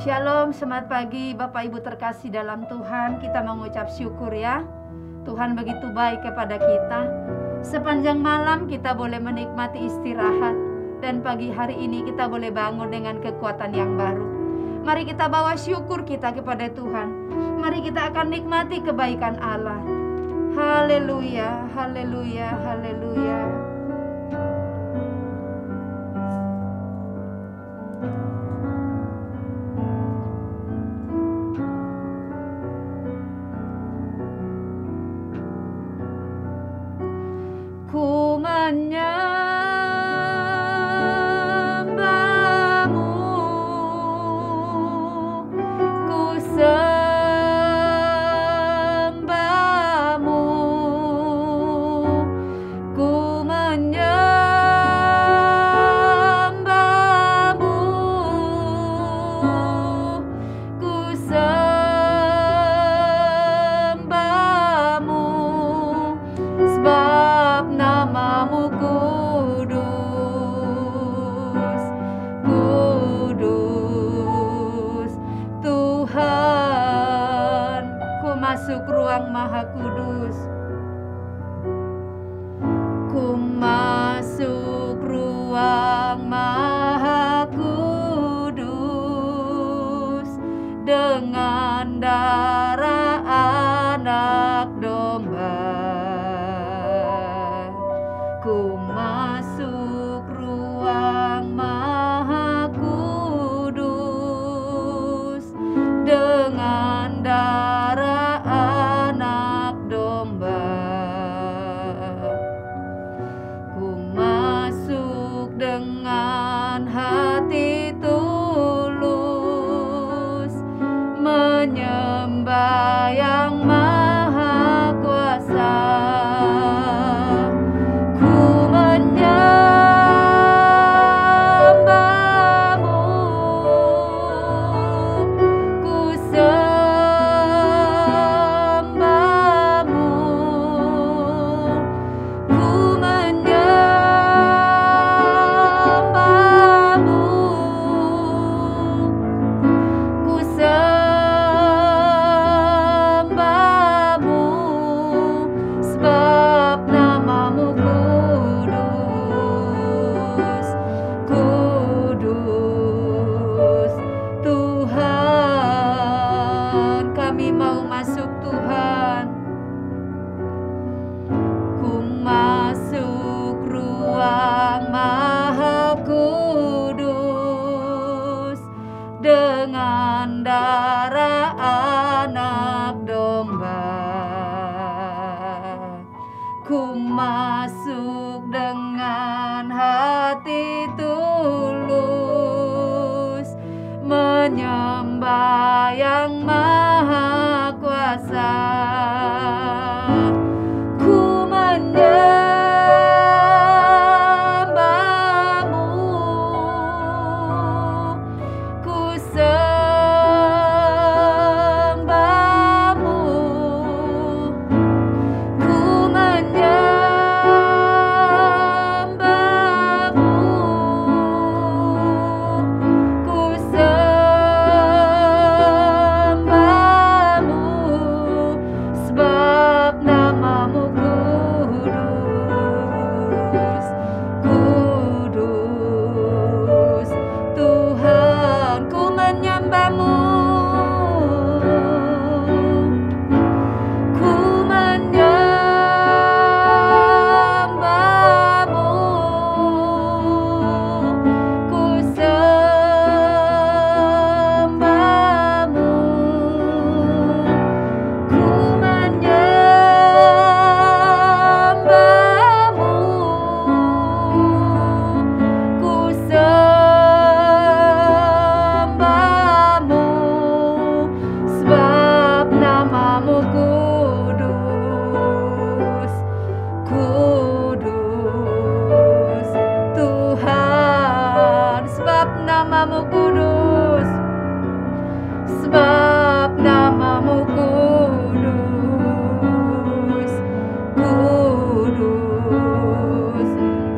Shalom, selamat pagi Bapak Ibu terkasih dalam Tuhan. Kita mengucap syukur ya. Tuhan begitu baik kepada kita. Sepanjang malam kita boleh menikmati istirahat. Dan pagi hari ini kita boleh bangun dengan kekuatan yang baru. Mari kita bawa syukur kita kepada Tuhan. Mari kita akan nikmati kebaikan Allah. Haleluya, haleluya, haleluya. Ku menyembahmu, ku sembahmu, ku menyembahmu, ku sembahmu, sebab namamu kudus, kudus Tuhan. Ku masuk ruang maha kudus, ku masuk ruang maha kudus dengan darah anak domba. Ku masuk ruang maha kudus dengan darah anak domba. Ku masuk dengan hati tulus, menyembah yang maha kuasa. Dengan darah anak domba, ku masuk dengan hati tulus, menyembah yang maha kuasa. Ku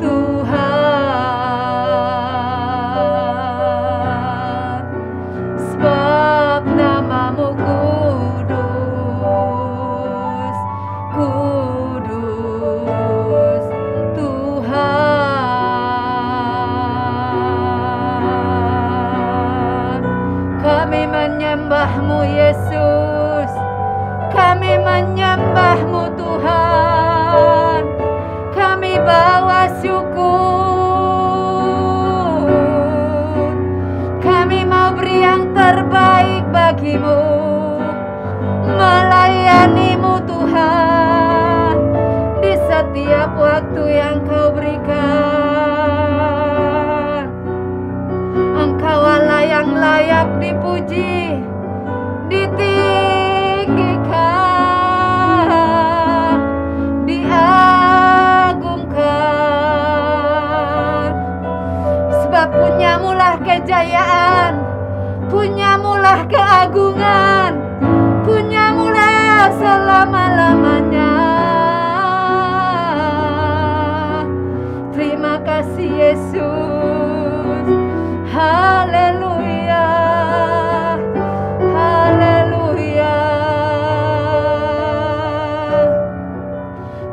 Tuhan, sebab setiap waktu yang Kau berikan. Engkau Allah yang layak dipuji, ditinggikan, diagungkan. Sebab punyamulah kejayaan, punyamulah keagungan, punyamulah selama-lamanya. Terima kasih Yesus. Haleluya, haleluya.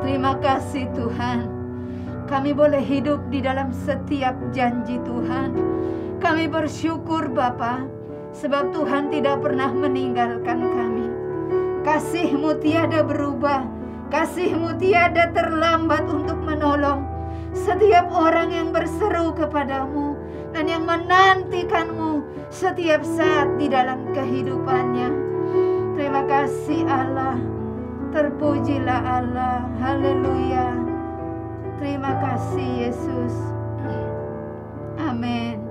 Terima kasih Tuhan. Kami boleh hidup di dalam setiap janji Tuhan. Kami bersyukur Bapa, sebab Tuhan tidak pernah meninggalkan kami. Kasih-Mu tiada berubah, kasih-Mu tiada terlambat untuk menolong setiap orang yang berseru kepadamu dan yang menantikan-Mu setiap saat di dalam kehidupannya. Terima kasih Allah, terpujilah Allah, haleluya. Terima kasih Yesus, amin.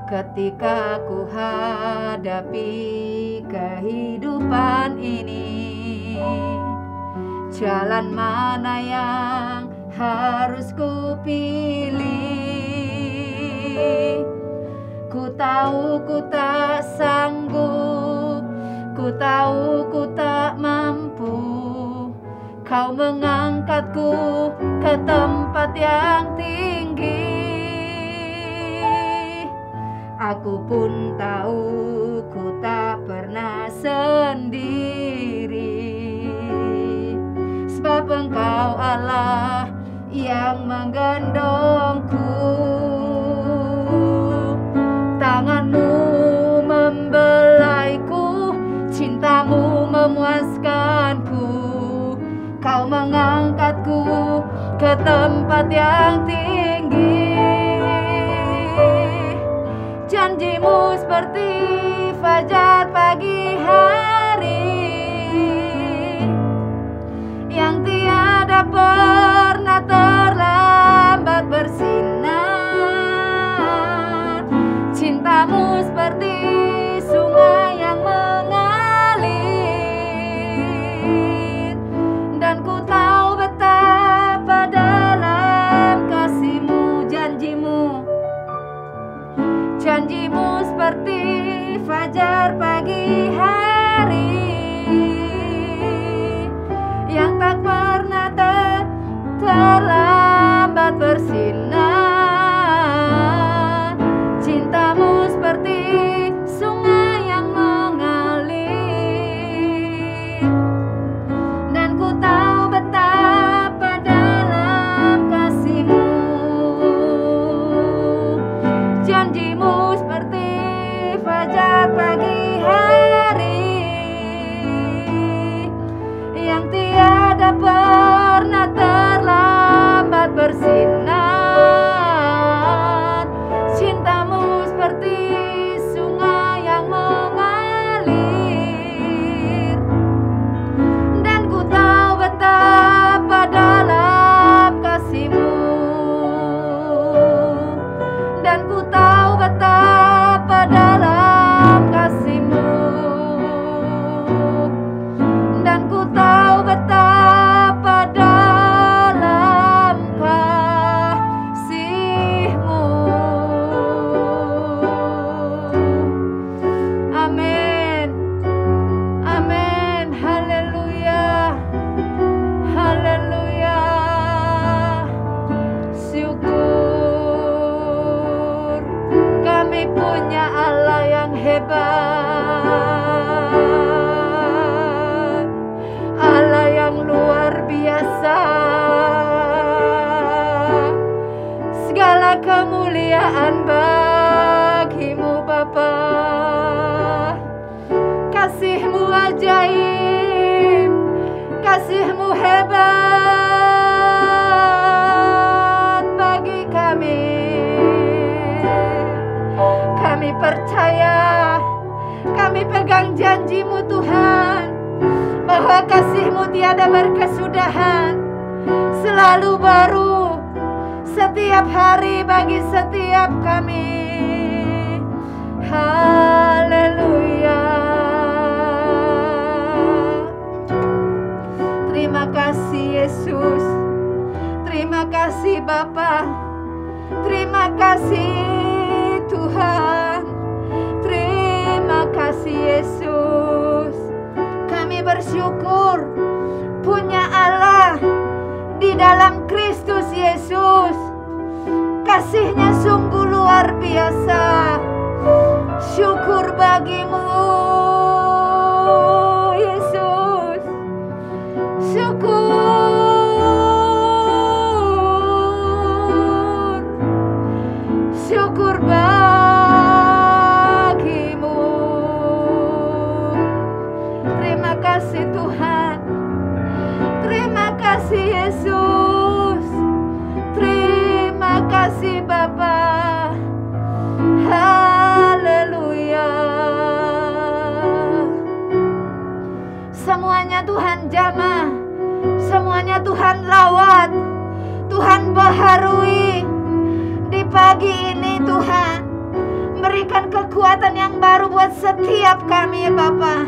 Ketika ku hadapi kehidupan ini, jalan mana yang harus ku pilih? Ku tahu ku tak sanggup, ku tahu ku tak mampu. Kau mengangkatku ke tempat yang tinggi. Aku pun tahu ku tak pernah sendiri, sebab Engkau Allah yang menggendongku. Tangan-Mu membelaiku, cinta-Mu memuaskanku. Kau mengangkatku ke tempat yang tinggi. Janji-Mu seperti fajar pagi hari, yang tiada pernah terlambat bersinar. Cinta-Mu seperti sungai yang mengalir, dan ku tahu betapa dalam kasih kasih-Mu tiada berkesudahan, selalu baru setiap hari bagi setiap kami. Haleluya. Terima kasih Yesus. Terima kasih Bapa. Terima kasih Tuhan. Terima kasih Yesus. Kami bersyukur punya Allah di dalam Kristus Yesus. Kasih-Nya sungguh luar biasa. Syukur bagi-Mu Yesus. Syukur bagi-Mu. Terima kasih Tuhan. Terima kasih Yesus. Terima kasih Bapa. Haleluya. Semuanya Tuhan jamah, semuanya Tuhan rawat, Tuhan baharui. Di pagi ini Tuhan, berikan kekuatan yang baru buat setiap kami Bapa.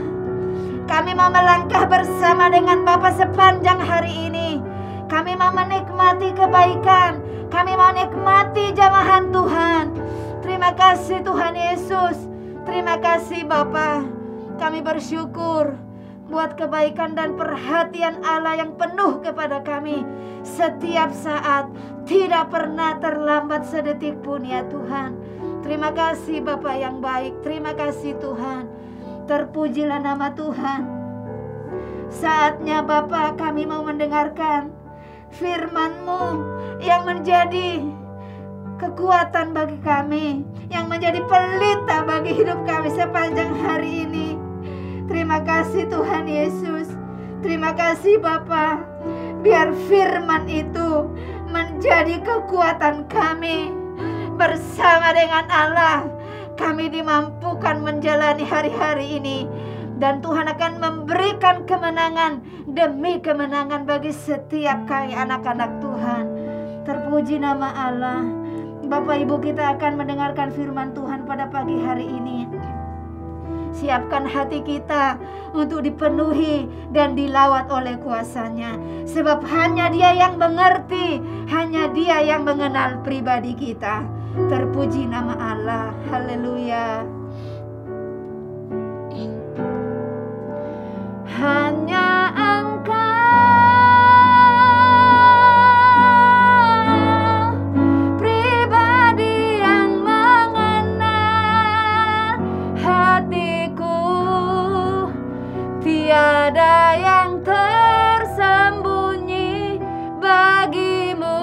Kami mau melangkah bersama dengan Bapa sepanjang hari ini. Kami mau menikmati kebaikan, kami mau menikmati jamahan Tuhan. Terima kasih Tuhan Yesus. Terima kasih Bapa. Kami bersyukur buat kebaikan dan perhatian Allah yang penuh kepada kami setiap saat, tidak pernah terlambat sedetik pun ya Tuhan. Terima kasih Bapa yang baik. Terima kasih Tuhan. Terpujilah nama Tuhan. Saatnya Bapa kami mau mendengarkan firman-Mu yang menjadi kekuatan bagi kami, yang menjadi pelita bagi hidup kami sepanjang hari ini. Terima kasih Tuhan Yesus. Terima kasih Bapa. Biar firman itu menjadi kekuatan kami. Bersama dengan Allah, kami dimampukan menjalani hari-hari ini. Dan Tuhan akan memberikan kemenangan demi kemenangan bagi setiap kami anak-anak Tuhan. Terpuji nama Allah. Bapak Ibu, kita akan mendengarkan firman Tuhan pada pagi hari ini. Siapkan hati kita untuk dipenuhi dan dilawat oleh kuasa-Nya. Sebab hanya Dia yang mengerti, hanya Dia yang mengenal pribadi kita. Terpuji nama Allah. Haleluya. Hanya Engkau pribadi yang mengenal hatiku. Tiada yang tersembunyi bagimu.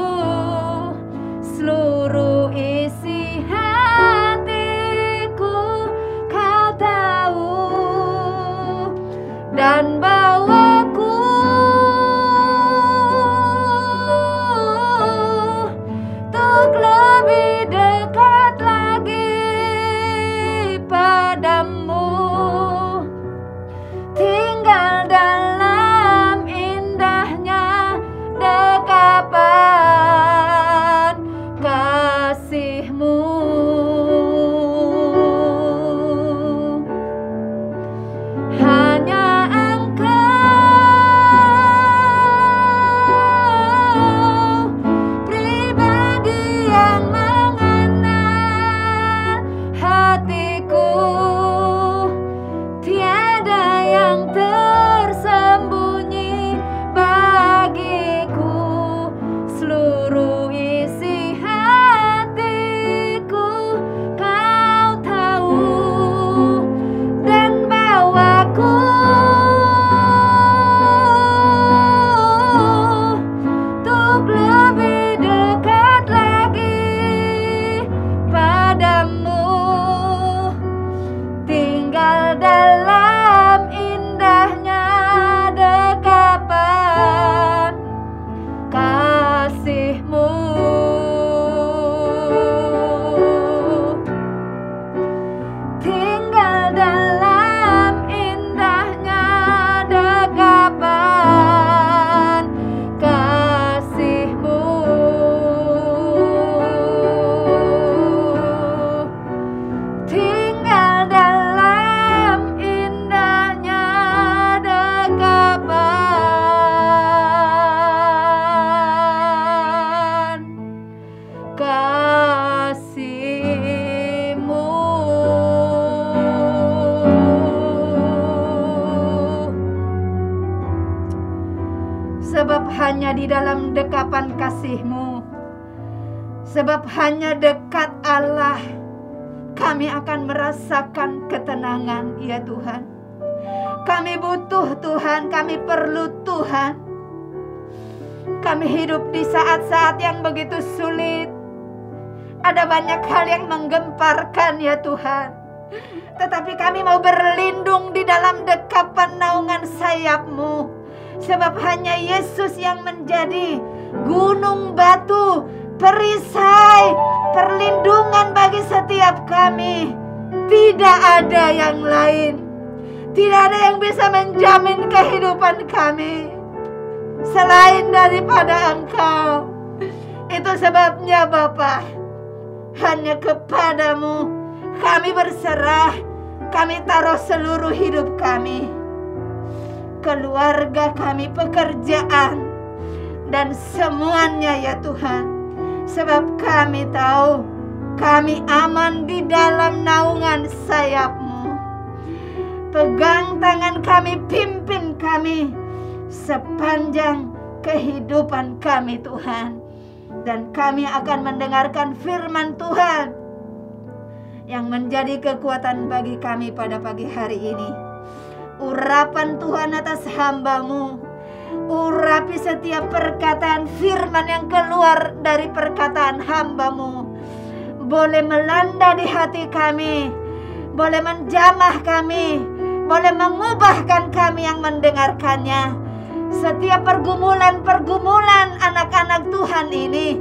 Seluruh isi hatiku Kau tahu. Dan bawaku untuk lebih dekat lagi padamu. Tinggal dalam Sebab hanya di dalam dekapan kasih-Mu, sebab hanya dekat Allah, kami akan merasakan ketenangan, ya Tuhan. Kami butuh Tuhan, kami perlu Tuhan. Kami hidup di saat-saat yang begitu sulit. Ada banyak hal yang menggemparkan, ya Tuhan. Tetapi kami mau berlindung di dalam dekapan naungan sayap-Mu. Sebab hanya Yesus yang menjadi gunung batu, perisai, perlindungan bagi setiap kami. Tidak ada yang lain. Tidak ada yang bisa menjamin kehidupan kami selain daripada Engkau. Itu sebabnya Bapa, hanya kepadamu kami berserah. Kami taruh seluruh hidup kami, keluarga kami, pekerjaan, dan semuanya, ya Tuhan. Sebab kami tahu kami aman di dalam naungan sayap-Mu. Pegang tangan kami, pimpin kami sepanjang kehidupan kami, Tuhan. Dan kami akan mendengarkan firman Tuhan yang menjadi kekuatan bagi kami pada pagi hari ini. Urapan Tuhan atas hamba-Mu, urapi setiap perkataan firman yang keluar dari perkataan hamba-Mu, boleh melanda di hati kami, boleh menjamah kami, boleh mengubahkan kami yang mendengarkannya. Setiap pergumulan-pergumulan anak-anak Tuhan ini,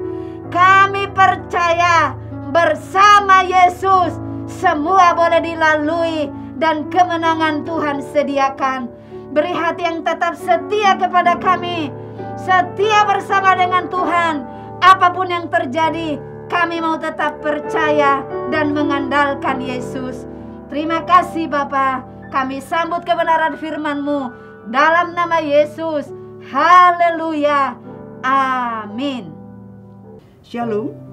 kami percaya bersama Yesus semua boleh dilalui dan kemenangan Tuhan sediakan. Beri hati yang tetap setia kepada kami, setia bersama dengan Tuhan. Apapun yang terjadi, kami mau tetap percaya dan mengandalkan Yesus. Terima kasih Bapa. Kami sambut kebenaran firman-Mu dalam nama Yesus. Haleluya. Amin. Shalom.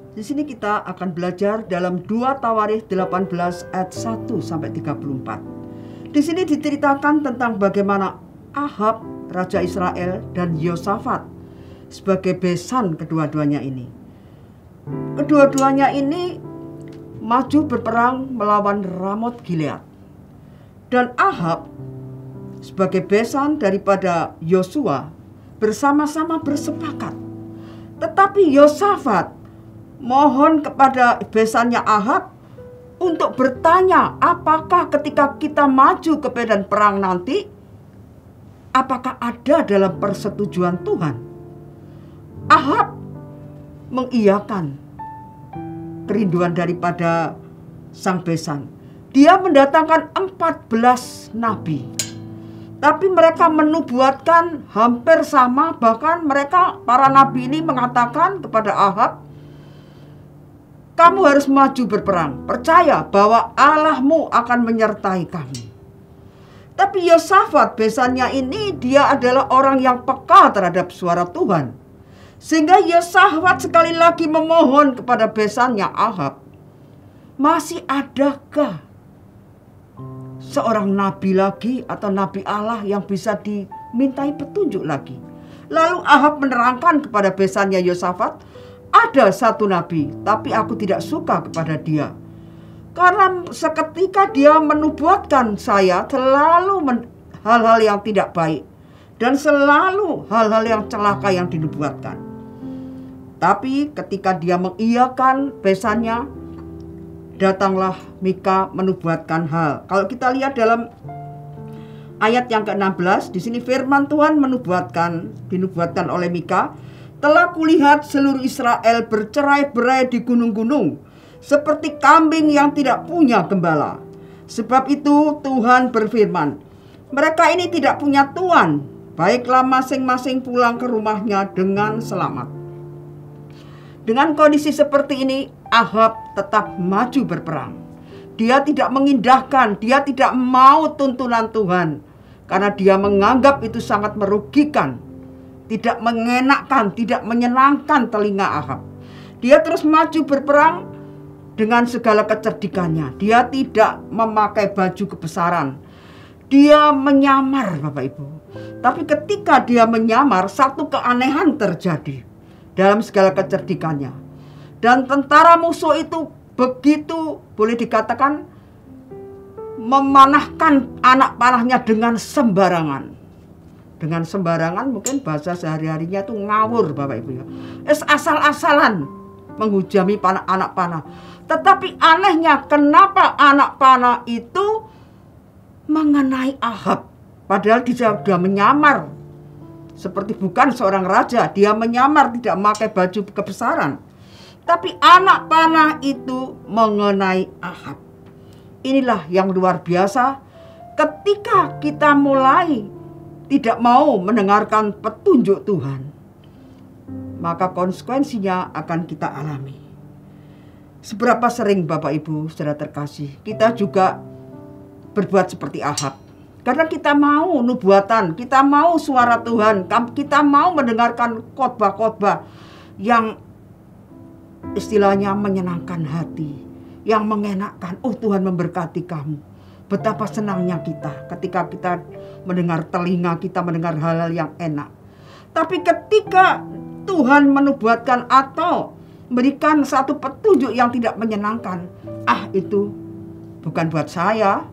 Di sini kita akan belajar dalam 2 Tawarikh 18 ayat 1 sampai 34. Di sini diceritakan tentang bagaimana Ahab, raja Israel, dan Yosafat sebagai besan kedua-duanya ini. Kedua-duanya ini maju berperang melawan Ramot Gilead. Dan Ahab sebagai besan daripada Yosua bersama-sama bersepakat. Tetapi Yosafat mohon kepada besannya Ahab untuk bertanya, apakah ketika kita maju ke medan perang nanti, apakah ada dalam persetujuan Tuhan? Ahab mengiyakan kerinduan daripada sang besan. Dia mendatangkan 14 nabi. Tapi mereka menubuatkan hampir sama, bahkan mereka para nabi ini mengatakan kepada Ahab, kamu harus maju berperang, percaya bahwa Allahmu akan menyertai kami. Tapi Yosafat besannya ini, dia adalah orang yang peka terhadap suara Tuhan. Sehingga Yosafat sekali lagi memohon kepada besannya Ahab, masih adakah seorang nabi lagi atau nabi Allah yang bisa dimintai petunjuk lagi? Lalu Ahab menerangkan kepada besannya Yosafat, ada satu nabi, tapi aku tidak suka kepada dia. Karena seketika dia menubuatkan saya selalu hal-hal yang tidak baik. Dan selalu hal-hal yang celaka yang dinubuatkan. Tapi ketika dia mengiyakan besannya, datanglah Mika menubuatkan hal. Kalau kita lihat dalam ayat yang ke-16, di sini firman Tuhan dinubuatkan oleh Mika, telah kulihat seluruh Israel bercerai-berai di gunung-gunung, seperti kambing yang tidak punya gembala. Sebab itu Tuhan berfirman, mereka ini tidak punya tuan, baiklah masing-masing pulang ke rumahnya dengan selamat. Dengan kondisi seperti ini, Ahab tetap maju berperang. Dia tidak mengindahkan, dia tidak mau tuntunan Tuhan, karena dia menganggap itu sangat merugikan, tidak mengenakkan, tidak menyenangkan telinga Ahab. Dia terus maju berperang dengan segala kecerdikannya. Dia tidak memakai baju kebesaran. Dia menyamar, Bapak Ibu. Tapi ketika dia menyamar, satu keanehan terjadi dalam segala kecerdikannya. Dan tentara musuh itu begitu, boleh dikatakan, memanahkan anak panahnya dengan sembarangan. Dengan sembarangan mungkin bahasa sehari-harinya itu ngawur, Bapak Ibu ya. Asal-asalan menghujami anak panah. Tetapi anehnya, kenapa anak panah itu mengenai Ahab? Padahal dia sudah menyamar seperti bukan seorang raja. Dia menyamar tidak memakai baju kebesaran. Tapi anak panah itu mengenai Ahab. Inilah yang luar biasa. Ketika kita mulai tidak mau mendengarkan petunjuk Tuhan, maka konsekuensinya akan kita alami. Seberapa sering Bapak Ibu saudara terkasih, kita juga berbuat seperti Ahab. Karena kita mau nubuatan, kita mau suara Tuhan, kita mau mendengarkan khotbah-khotbah yang istilahnya menyenangkan hati, yang mengenakkan. Oh, Tuhan memberkati kamu. Betapa senangnya kita ketika kita mendengar, telinga kita mendengar hal-hal yang enak. Tapi ketika Tuhan menubuatkan atau berikan satu petunjuk yang tidak menyenangkan, itu bukan buat saya.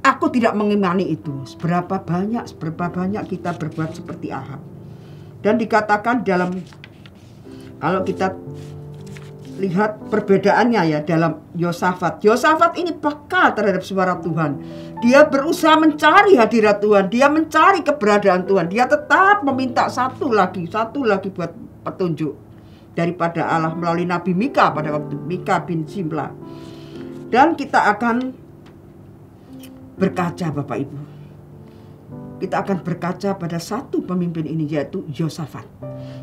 Aku tidak mengimani itu. Seberapa banyak kita berbuat seperti Ahab. Dan dikatakan dalam, kalau kita lihat perbedaannya ya dalam Yosafat. Yosafat ini peka terhadap suara Tuhan. Dia berusaha mencari hadirat Tuhan. Dia mencari keberadaan Tuhan. Dia tetap meminta satu lagi buat petunjuk daripada Allah melalui Nabi Mika pada waktu Mika bin Simla. Dan kita akan berkaca Bapak Ibu. Kita akan berkaca pada satu pemimpin ini, yaitu Yosafat,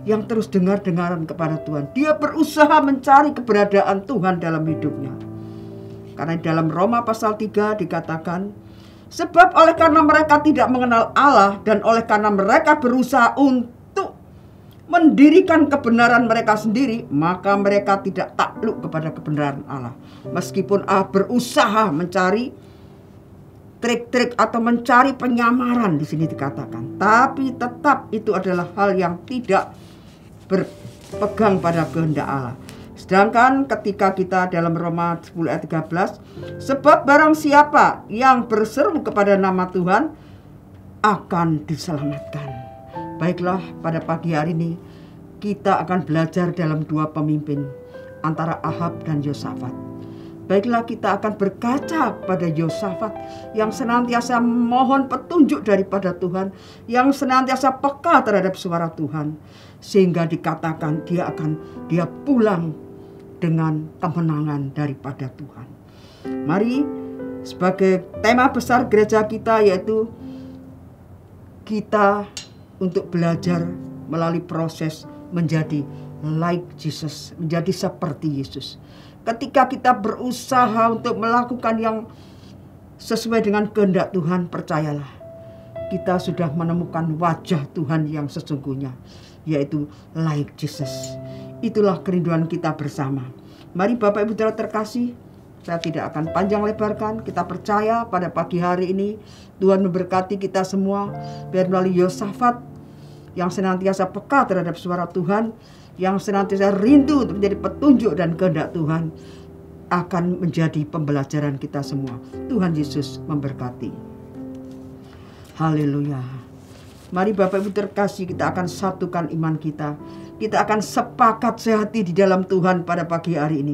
yang terus dengar-dengaran kepada Tuhan. Dia berusaha mencari keberadaan Tuhan dalam hidupnya. Karena dalam Roma pasal 3 dikatakan, sebab oleh karena mereka tidak mengenal Allah dan oleh karena mereka berusaha untuk mendirikan kebenaran mereka sendiri, maka mereka tidak takluk kepada kebenaran Allah. Meskipun Allah berusaha mencari trik-trik atau mencari penyamaran di sini dikatakan, tapi tetap itu adalah hal yang tidak berpegang pada kehendak Allah. Sedangkan ketika kita dalam Roma 10 ayat 13, sebab barang siapa yang berseru kepada nama Tuhan akan diselamatkan. Baiklah, pada pagi hari ini kita akan belajar dalam dua pemimpin antara Ahab dan Yosafat. Baiklah, kita akan berkaca pada Yosafat yang senantiasa mohon petunjuk daripada Tuhan, yang senantiasa peka terhadap suara Tuhan, sehingga dikatakan dia pulang dengan kemenangan daripada Tuhan. Mari, sebagai tema besar gereja kita, yaitu kita untuk belajar melalui proses menjadi like Jesus, menjadi seperti Yesus. Ketika kita berusaha untuk melakukan yang sesuai dengan kehendak Tuhan, percayalah, kita sudah menemukan wajah Tuhan yang sesungguhnya, yaitu like Jesus. Itulah kerinduan kita bersama. Mari Bapak Ibu saudara terkasih, saya tidak akan panjang lebarkan. Kita percaya pada pagi hari ini Tuhan memberkati kita semua, biar melalui Yosafat yang senantiasa peka terhadap suara Tuhan, yang senantiasa rindu untuk menjadi petunjuk dan kehendak Tuhan, akan menjadi pembelajaran kita semua. Tuhan Yesus memberkati. Haleluya. Mari Bapak Ibu terkasih, kita akan satukan iman kita. Kita akan sepakat sehati di dalam Tuhan pada pagi hari ini.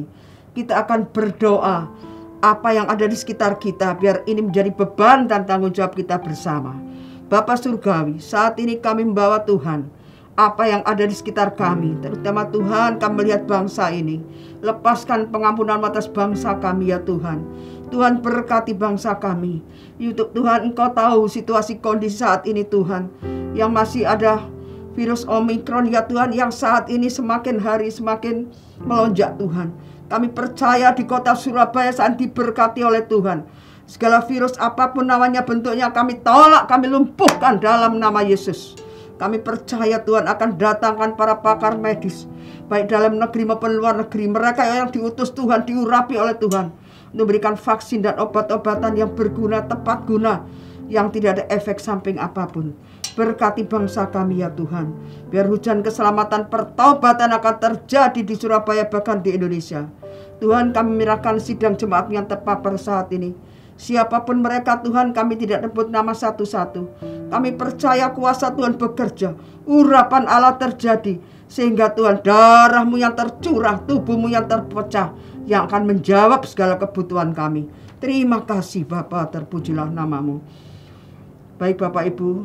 Kita akan berdoa apa yang ada di sekitar kita, biar ini menjadi beban dan tanggung jawab kita bersama. Bapa Surgawi, saat ini kami membawa Tuhan apa yang ada di sekitar kami, terutama Tuhan, kami melihat bangsa ini. Lepaskan pengampunan atas bangsa kami ya Tuhan. Tuhan berkati bangsa kami. YouTube Tuhan, Engkau tahu situasi kondisi saat ini Tuhan, yang masih ada virus Omikron ya Tuhan, yang saat ini semakin hari semakin melonjak Tuhan. Kami percaya di kota Surabaya saat diberkati oleh Tuhan. Segala virus apapun namanya, bentuknya, kami tolak, kami lumpuhkan dalam nama Yesus. Kami percaya Tuhan akan datangkan para pakar medis, baik dalam negeri maupun luar negeri. Mereka yang diutus Tuhan, diurapi oleh Tuhan, untuk memberikan vaksin dan obat-obatan yang berguna, tepat guna, yang tidak ada efek samping apapun. Berkati bangsa kami ya Tuhan. Biar hujan keselamatan pertaubatan akan terjadi di Surabaya bahkan di Indonesia. Tuhan, kami menyerahkan sidang jemaat yang terpapar saat ini. Siapapun mereka Tuhan, kami tidak sebut nama satu-satu. Kami percaya kuasa Tuhan bekerja. Urapan Allah terjadi. Sehingga Tuhan, darah-Mu yang tercurah, tubuh-Mu yang terpecah, yang akan menjawab segala kebutuhan kami. Terima kasih Bapa, terpujilah nama-Mu. Baik Bapak Ibu,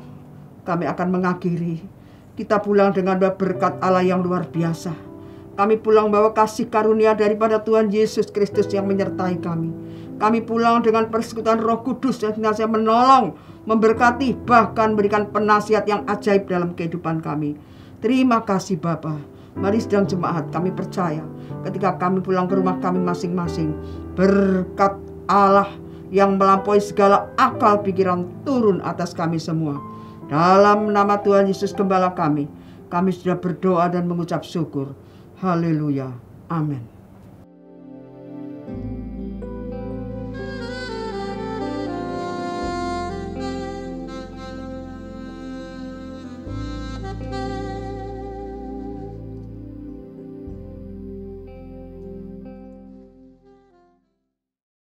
kami akan mengakhiri. Kita pulang dengan berkat Allah yang luar biasa. Kami pulang bawa kasih karunia daripada Tuhan Yesus Kristus yang menyertai kami. Kami pulang dengan persekutuan Roh Kudus yang senantiasa menolong, memberkati, bahkan berikan penasihat yang ajaib dalam kehidupan kami. Terima kasih Bapa. Mari sedang jemaat, kami percaya ketika kami pulang ke rumah kami masing-masing, berkat Allah yang melampaui segala akal pikiran turun atas kami semua. Dalam nama Tuhan Yesus Gembala kami sudah berdoa dan mengucap syukur. Haleluya. Amin.